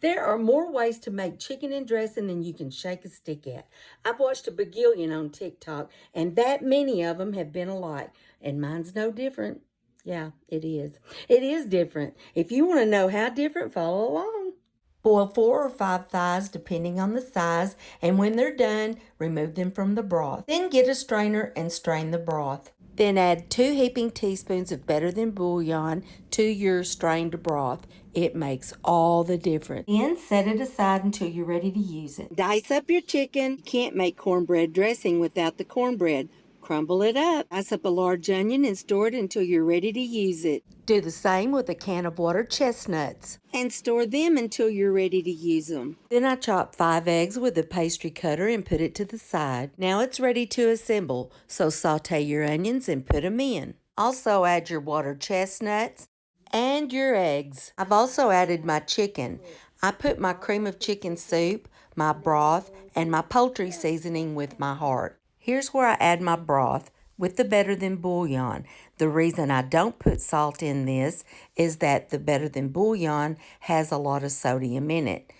There are more ways to make chicken and dressing than you can shake a stick at. I've watched a bagillion on TikTok, and that many of them have been alike, and mine's no different. Yeah, it is. It is different. If you want to know how different, follow along. Boil 4 or 5 thighs depending on the size, and when they're done, remove them from the broth. Then get a strainer and strain the broth. Then add 2 heaping teaspoons of better than bouillon to your strained broth. It makes all the difference. Then set it aside until you're ready to use it. Dice up your chicken. You can't make cornbread dressing without the cornbread. Crumble it up. Dice up a large onion and store it until you're ready to use it. Do the same with a can of water chestnuts and store them until you're ready to use them. Then I chop 5 eggs with a pastry cutter and put it to the side. Now it's ready to assemble, so saute your onions and put them in. Also add your water chestnuts and your eggs. I've also added my chicken. I put my cream of chicken soup, my broth, and my poultry seasoning with my heart. Here's where I add my broth with the better than bouillon. The reason I don't put salt in this is that the better than bouillon has a lot of sodium in it.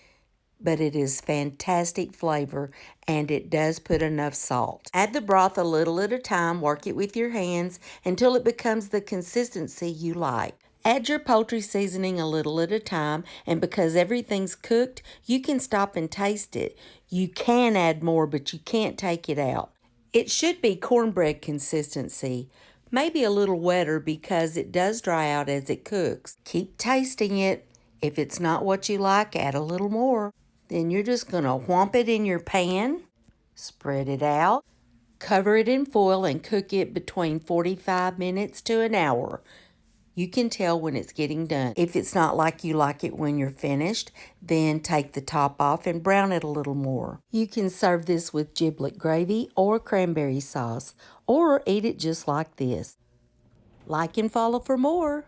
But it is fantastic flavor and it does put enough salt. Add the broth a little at a time, work it with your hands until it becomes the consistency you like. Add your poultry seasoning a little at a time, and because everything's cooked, you can stop and taste it. You can add more, but you can't take it out. It should be cornbread consistency, maybe a little wetter because it does dry out as it cooks. Keep tasting it. If it's not what you like, add a little more. Then you're just going to whomp it in your pan, spread it out, cover it in foil, and cook it between 45 minutes to an hour. You can tell when it's getting done. If it's not like you like it when you're finished, then take the top off and brown it a little more. You can serve this with giblet gravy or cranberry sauce, or eat it just like this. Like and follow for more.